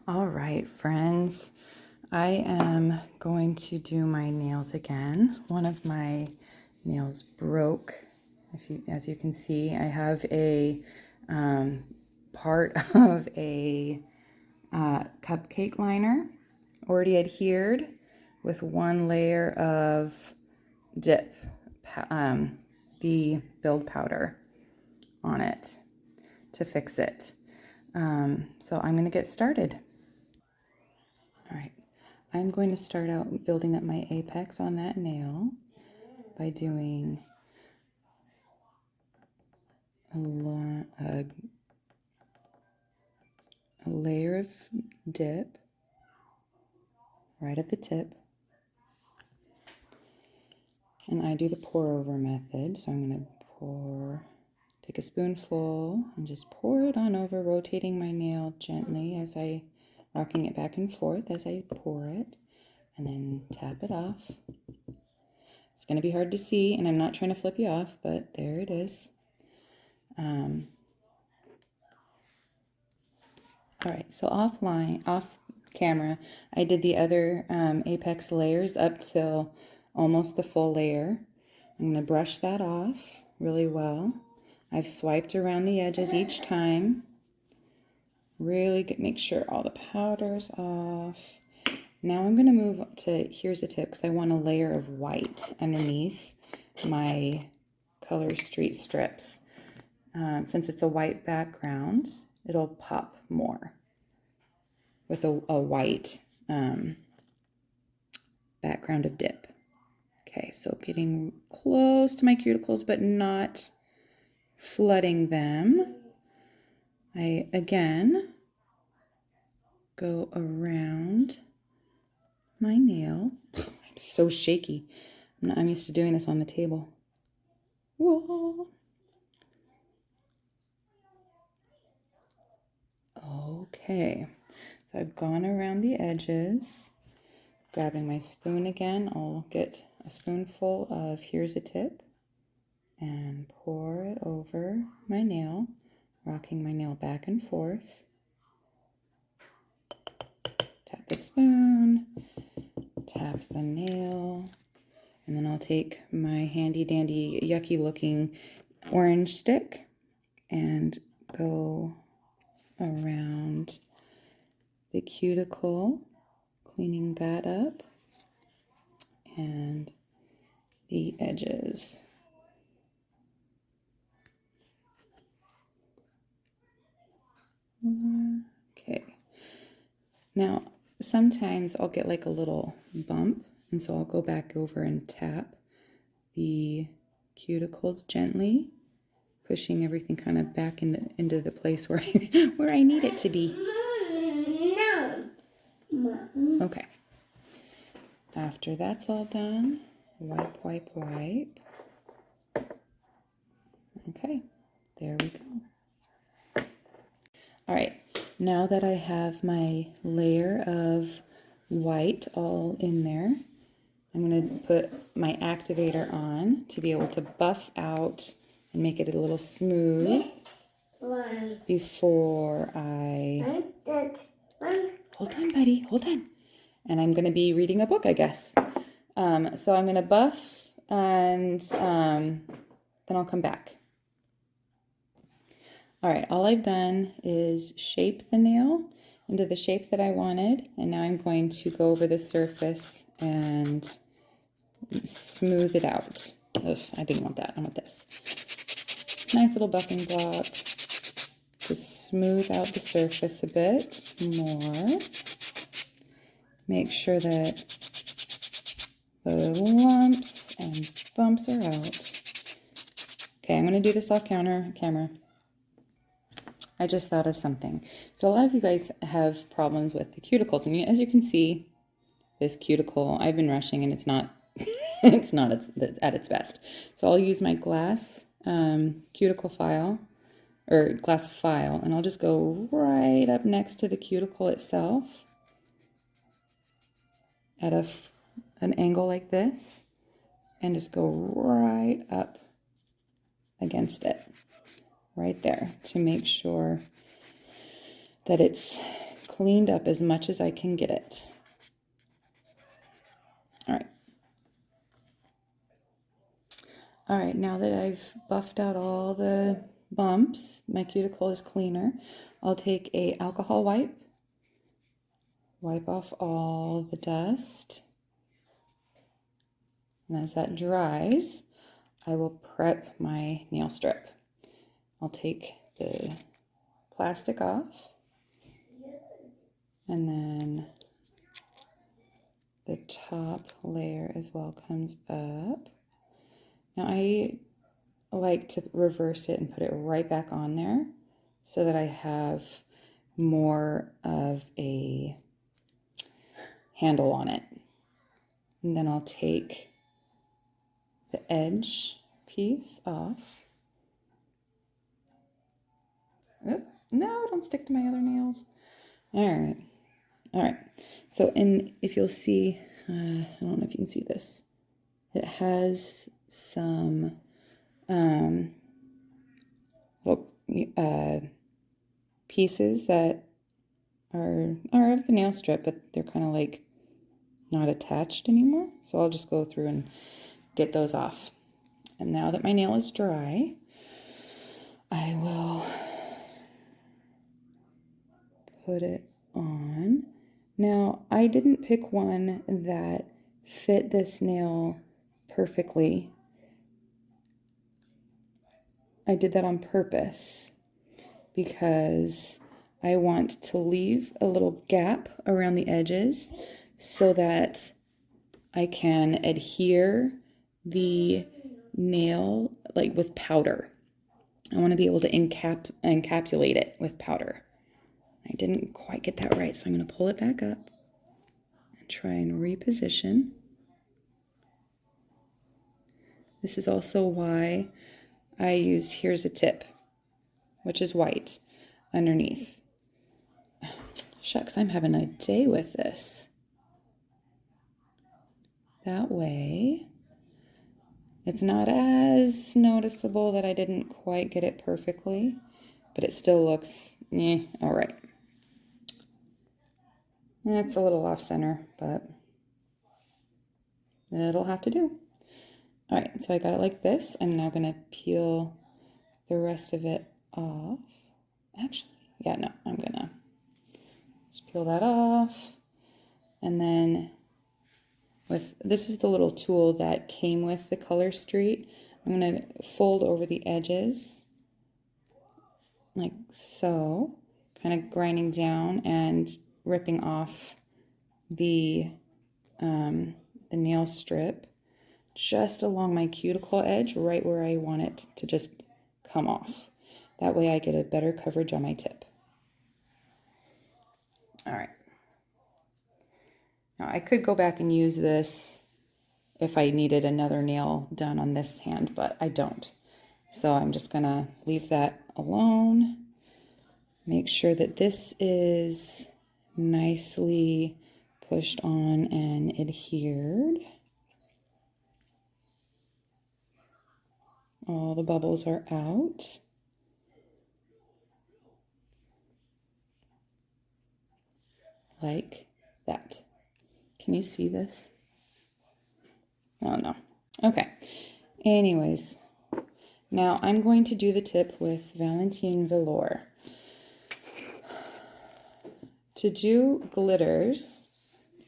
All right, friends, I am going to do my nails again. One of my nails broke. As you can see, I have a part of a cupcake liner already adhered with one layer of dip, the build powder on it to fix it. So I'm going to get started. All right, I'm going to start out building up my apex on that nail by doing a layer of dip right at the tip. And I do the pour over method, so I'm going to take a spoonful and just pour it on over, rotating my nail gently rocking it back and forth as I pour it, and then tap it off. It's going to be hard to see, and I'm not trying to flip you off, but there it is. All right, so off camera, I did the other apex layers up till almost the full layer. I'm going to brush that off really well. I've swiped around the edges each time. Really make sure all the powder's off. Now I'm going to move to, here's a tip, because I want a layer of white underneath my color street strips. Since it's a white background, it'll pop more with a white background of dip. Okay, so getting close to my cuticles, but not flooding them. I, again, go around my nail. I'm so shaky. I'm used to doing this on the table. Whoa. Okay, so I've gone around the edges. Grabbing my spoon again, I'll get a spoonful of here's a tip and pour it over my nail, rocking my nail back and forth. Tap the spoon, tap the nail, and then I'll take my handy dandy yucky looking orange stick and go around the cuticle, cleaning that up, and the edges. Okay. Now, sometimes I'll get like a little bump, and so I'll go back over and tap the cuticles gently, pushing everything kind of back into the place where where I need it to be. No. Okay. After that's all done, wipe, wipe, wipe. Okay, there we go. All right, now that I have my layer of white all in there, I'm going to put my activator on to be able to buff out and make it a little smooth before I... Hold on, buddy, hold on. And I'm going to be reading a book, I guess. So I'm going to buff, and then I'll come back. All right, all I've done is shape the nail into the shape that I wanted, and now I'm going to go over the surface and smooth it out. Ugh, I didn't want that. I want this. Nice little buffing block to smooth out the surface a bit more. Make sure that the lumps and bumps are out. Okay, I'm going to do this off camera. I just thought of something. So a lot of you guys have problems with the cuticles, and as you can see, this cuticle, I've been rushing and it's not it's not at its best. So I'll use my glass cuticle file, or glass file, and I'll just go right up next to the cuticle itself at an angle like this, and just go right up against it, right there, to make sure that it's cleaned up as much as I can get it. All right. All right, now that I've buffed out all the bumps, my cuticle is cleaner. I'll take a alcohol wipe, wipe off all the dust. And as that dries, I will prep my nail strip. I'll take the plastic off, and then the top layer as well comes up. Now I like to reverse it and put it right back on there so that I have more of a handle on it. And then I'll take the edge piece off. Oop, no, don't stick to my other nails. All right. So, and if you'll see, I don't know if you can see this. It has some little pieces that are of the nail strip, but they're kind of like not attached anymore. So I'll just go through and get those off. And now that my nail is dry, I will put it on. Now, I didn't pick one that fit this nail perfectly. I did that on purpose because I want to leave a little gap around the edges so that I can adhere the nail like with powder. I want to be able to encapsulate it with powder. I didn't quite get that right, so I'm going to pull it back up and try and reposition. This is also why I used here's a tip, which is white underneath. Shucks, I'm having a day with this. That way, it's not as noticeable that I didn't quite get it perfectly, but it still looks, all right. It's a little off center, but it'll have to do. All right, so I got it like this. I'm now gonna peel the rest of it off. Actually, yeah, no, I'm gonna just peel that off. And then this is the little tool that came with the color street. I'm gonna fold over the edges like so, kind of grinding down and ripping off the nail strip just along my cuticle edge, right where I want it to just come off. That way I get a better coverage on my tip. All right. Now I could go back and use this if I needed another nail done on this hand, but I don't. So I'm just gonna leave that alone. Make sure that this is nicely pushed on and adhered. All the bubbles are out. Like that. Can you see this? Oh no. Okay. Anyways, now I'm going to do the tip with Valentine Velour. To do glitters,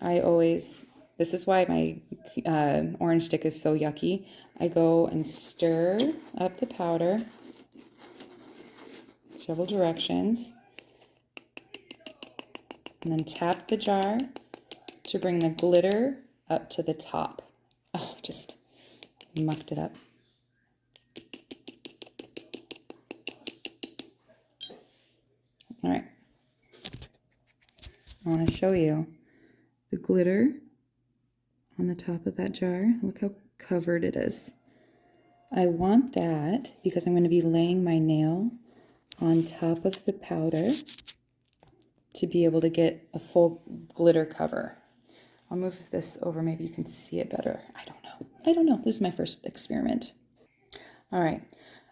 this is why my orange stick is so yucky. I go and stir up the powder several directions, and then tap the jar to bring the glitter up to the top. Oh, just mucked it up. All right. I want to show you the glitter on the top of that jar. Look how covered it is. I want that because I'm going to be laying my nail on top of the powder to be able to get a full glitter cover. I'll move this over, maybe you can see it better. I don't know. This is my first experiment. All right.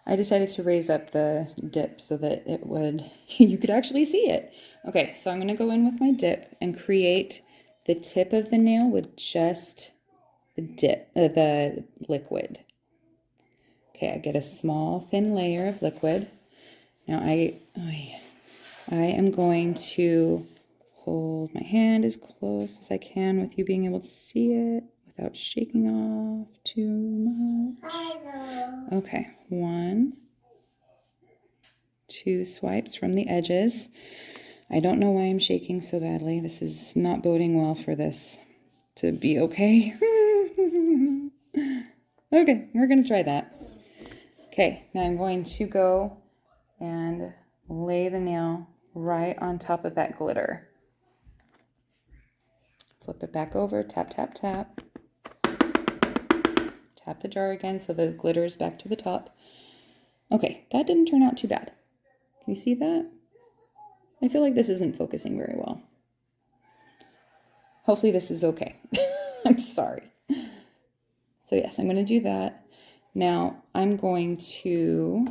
I decided to raise up the dip so that it would, you could actually see it. Okay, so I'm going to go in with my dip and create the tip of the nail with just the dip, the liquid. Okay, I get a small thin layer of liquid. Now I am going to hold my hand as close as I can with you being able to see it without shaking off too much. Okay, 1, 2 swipes from the edges. I don't know why I'm shaking so badly. This is not boding well for this to be okay. Okay, we're going to try that. Okay, now I'm going to go and lay the nail right on top of that glitter. Flip it back over, tap, tap, tap. Tap the jar again so the glitter is back to the top. Okay, that didn't turn out too bad. Can you see that? I feel like this isn't focusing very well. Hopefully this is okay. I'm sorry. So yes, I'm going to do that. Now I'm going to,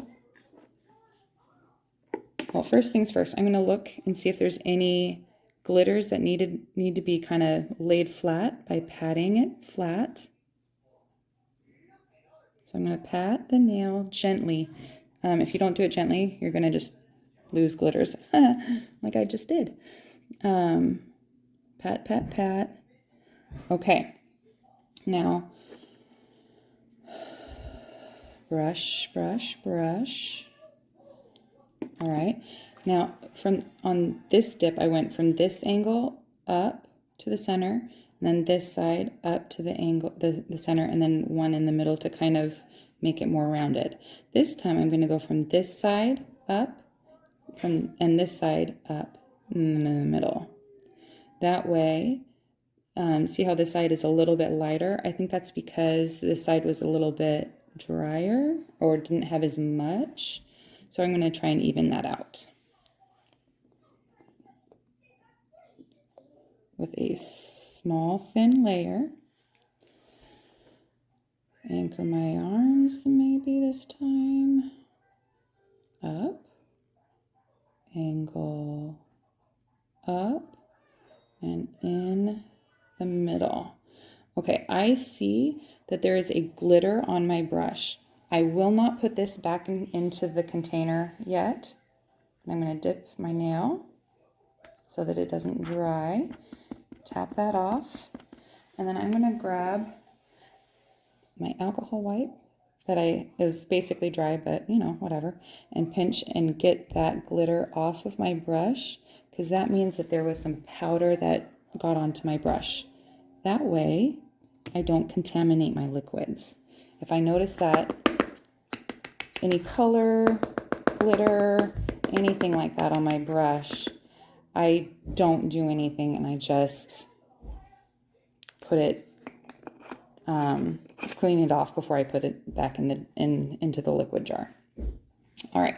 well, first things first, I'm going to look and see if there's any glitters that need to be kind of laid flat by patting it flat. So I'm going to pat the nail gently. If you don't do it gently, you're going to just lose glitters like I just did. Pat, pat, pat. Okay. Now, brush, brush, brush. All right. Now, on this dip, I went from this angle up to the center, and then this side up to the angle, the center, and then one in the middle to kind of make it more rounded. This time, I'm going to go from this side up, and this side up in the middle. That way, see how this side is a little bit lighter? I think that's because this side was a little bit drier or didn't have as much. So I'm going to try and even that out with a small thin layer. Anchor my arms maybe this time. Up, angle, up, and in the middle. Okay, I see that there is a glitter on my brush. I will not put this back into the container yet. I'm going to dip my nail so that it doesn't dry. Tap that off. And then I'm going to grab my alcohol wipe that is basically dry, but you know, whatever, and pinch and get that glitter off of my brush, because that means that there was some powder that got onto my brush. That way, I don't contaminate my liquids. If I notice that any color, glitter, anything like that on my brush, I don't do anything and I just put it, clean it off before I put it back into the liquid jar. All right,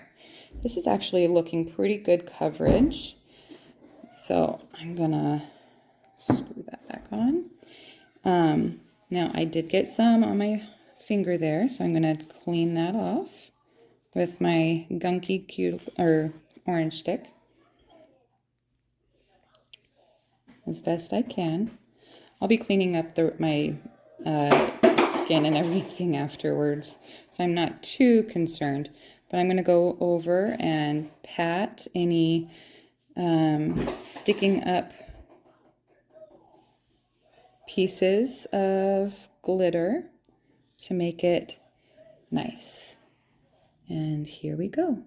this is actually looking pretty good coverage. So I'm gonna screw that back on. Now I did get some on finger there, so I'm going to clean that off with my gunky orange stick as best I can. I'll be cleaning up my skin and everything afterwards, so I'm not too concerned. But I'm going to go over and pat any sticking up pieces of glitter to make it nice. And here we go.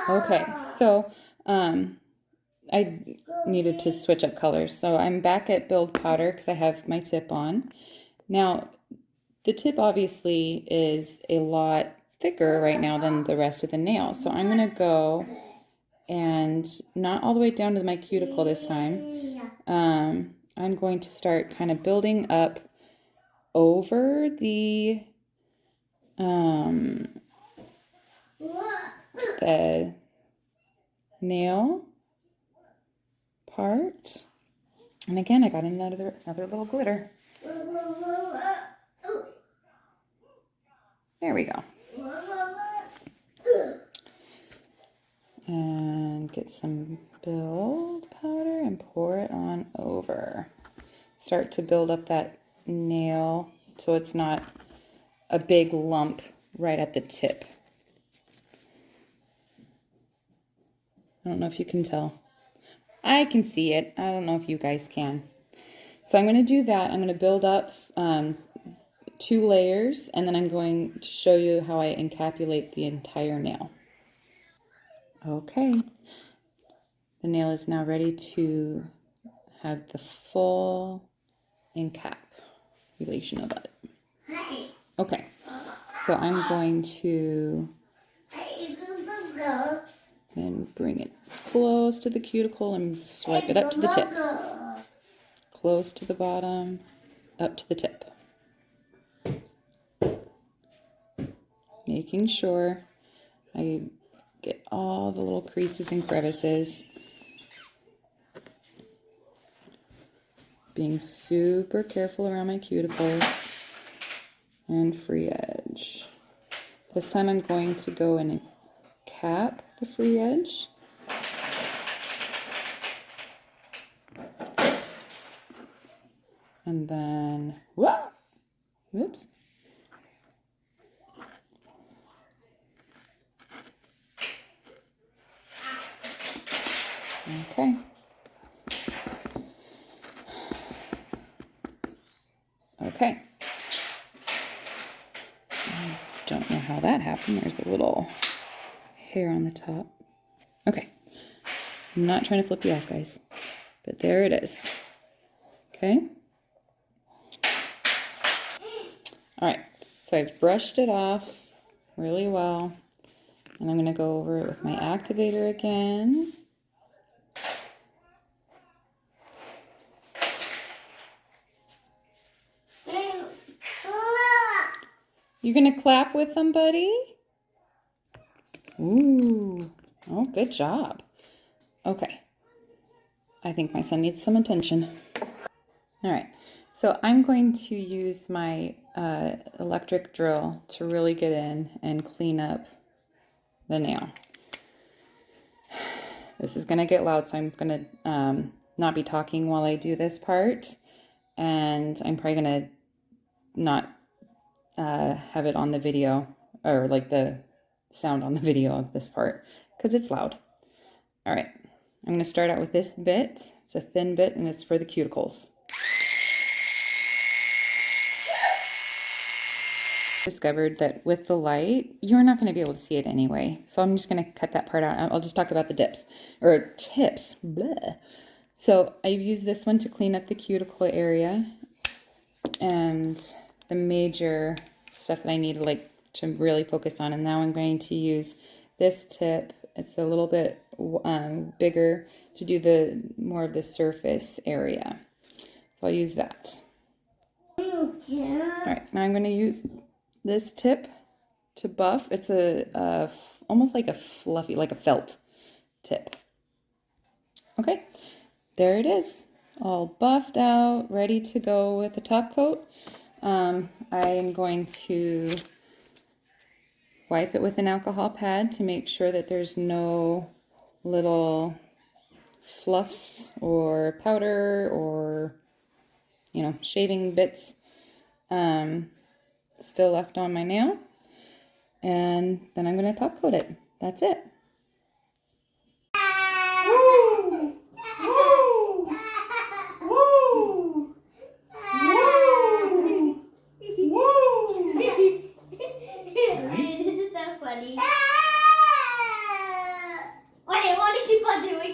Okay, so I needed to switch up colors. So I'm back at Build Powder because I have my tip on. Now, the tip obviously is a lot thicker right now than the rest of the nail. So I'm going to go and not all the way down to my cuticle this time. I'm going to start kind of building up over the nail part. And again, I got another little glitter. There we go. And get some build powder and pour it on over. Start to build up that nail so it's not a big lump right at the tip. I don't know if you can tell. I can see it. I don't know if you guys can. So I'm going to do that. I'm going to build up 2 layers, and then I'm going to show you how I encapsulate the entire nail. Okay, the nail is now ready to have the full encapsulation of it. Okay, so I'm going to then bring it close to the cuticle and swipe it up to the tip. Close to the bottom, up to the tip. Making sure I get all the little creases and crevices. Being super careful around my cuticles and free edge. This time I'm going to go and cap the free edge. And then, whoops. Okay. Okay. I don't know how that happened. There's a little hair on the top. Okay. I'm not trying to flip you off, guys, but there it is. Okay. All right. So I've brushed it off really well, and I'm going to go over it with my activator again. You gonna clap with them, buddy? Ooh, oh, good job. Okay, I think my son needs some attention. All right, so I'm going to use my electric drill to really get in and clean up the nail. This is gonna get loud, so I'm gonna not be talking while I do this part, and I'm probably gonna not have it on the video, or like the sound on the video of this part, because it's loud. All right, I'm going to start out with this bit. It's a thin bit, and it's for the cuticles. Discovered that with the light, you're not going to be able to see it anyway, so I'm just going to cut that part out. I'll just talk about the tips. Blah. So I've used this one to clean up the cuticle area, and the major stuff that I need to really focus on. And now I'm going to use this tip. It's a little bit bigger to do more of the surface area. So I'll use that. All right, now I'm going to use this tip to buff. It's almost like a fluffy, like a felt tip. Okay, there it is, all buffed out, ready to go with the top coat. I am going to wipe it with an alcohol pad to make sure that there's no little fluffs or powder or, shaving bits still left on my nail. And then I'm going to top coat it. That's it. This is so funny. Wait, I want to keep on doing